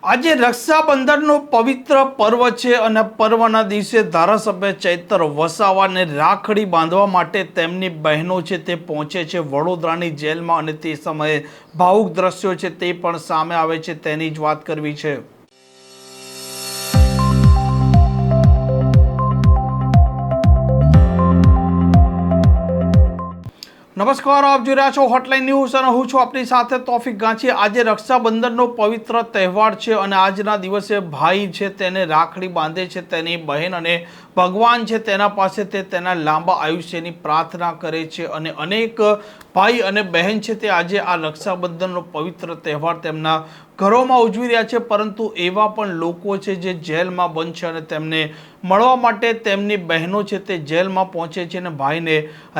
આજે રક્ષાબંધનનો પવિત્ર પર્વ છે અને પર્વના દિવસે ધારાસભ્ય ચૈતર વસાવાને રાખડી બાંધવા માટે તેમની બહેનો છે તે પહોંચે છે વડોદરાની જેલમાં અને તે સમયે ભાવુક દ્રશ્યો છે તે પણ સામે આવે છે, તેની જ વાત કરવી છે। નમસ્કાર, આપ જોઈ રહ્યા છો હોટલાઇન ન્યૂઝ અને હું છું આપની સાથે તોફિક ગાંચી। આજે રક્ષાબંધનનો પવિત્ર તહેવાર છે અને આજના દિવસે ભાઈ છે તેને રાખડી બાંધે છે તેની બહેન અને ભગવાન છે તેના પાસે તે તેના લાંબા આયુષ્યની પ્રાર્થના કરે છે અને અનેક ભાઈ અને બહેન છે તે આજે આ રક્ષાબંધનનો પવિત્ર તહેવાર તેમના ઘરોમાં ઉજવી રહ્યા છે, પરંતુ એવા પણ લોકો છે જે જેલમાં બંધ છે અને તેમને મળવા માટે તેમની બહેનો છે તે જેલમાં પહોંચે છે અને ભાઈને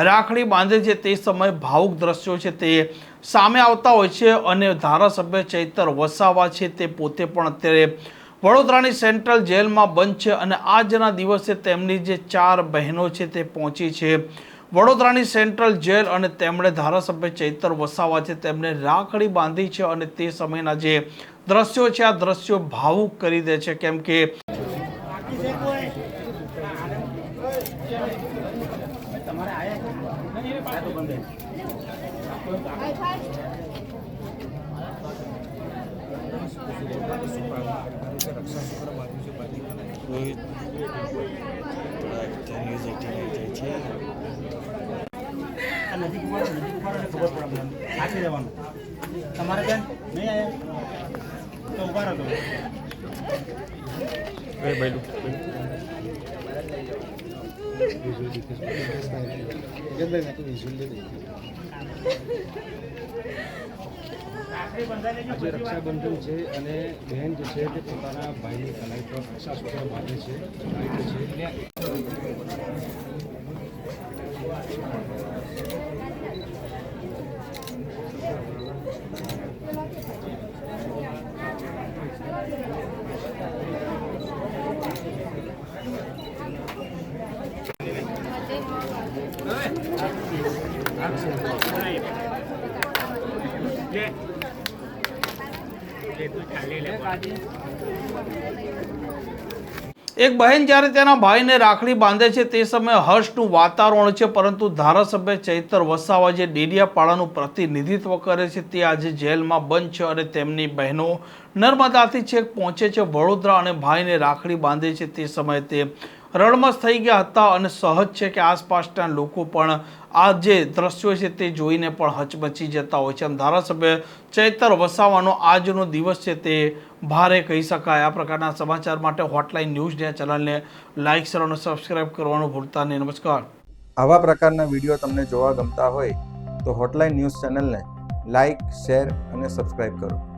રાખડી બાંધે છે। તે સમયે ભાવુક દ્રશ્યો છે તે સામે આવતા હોય છે અને ધારાસભ્ય ચૈતર વસાવા છે તે પોતે પણ અત્યારે વડોદરાની સેન્ટ્રલ જેલમાં બંધ છે અને આજના દિવસે તેમની જે 4 બહેનો છે તે પહોંચી છે વડોદરાની સેન્ટ્રલ જેલ અને તેમણે ધારાસભ્ય ચૈતર વસાવા છે તેમને રાખડી બાંધી છે અને તે સમયના જે દ્રશ્યો છે આ દ્રશ્યો ભાવુક કરી દે છે, કેમ કે આજે રક્ષાબંધન છે અને બહેન જે છે તે પોતાના ભાઈની કલાઈ પર રક્ષાસૂત્ર બાંધે છે। એક બહેન જ્યારે તેના ભાઈને રાખડી બાંધે છે તે સમયે હર્ષનું વાતાવરણ છે, પરંતુ ધારાસભ્ય ચૈતર વસાવા જે ડેડિયાપાડાનું પ્રતિનિધિત્વ કરે છે તે આજે જેલમાં બંધ છે અને તેમની બહેનો નર્મદાથી છેક પહોંચે છે વડોદરા અને ભાઈને રાખડી બાંધે છે। તે સમયે તે રડમસ થઈ ગયા હતા અને સહજ છે કે આસપાસના લોકો પણ આ જે દ્રશ્યો છે તે જોઈને પણ હચમચી જતા હોય છે। ધારાસભ્ય ચૈતર વસાવાનો આજનો દિવસ છે તે ભારે કહી શકાય। આ પ્રકારના સમાચાર માટે હોટલાઇન ન્યૂઝ ચેનલને લાઇક, શેર અને સબસ્ક્રાઇબ કરવાનું ભૂલતા નહીં। નમસ્કાર। આવા પ્રકારના વિડીયો તમને જોવા ગમતા હોય તો હોટલાઇન ન્યૂઝ ચેનલને લાઇક, શેર અને સબસ્ક્રાઇબ કરો।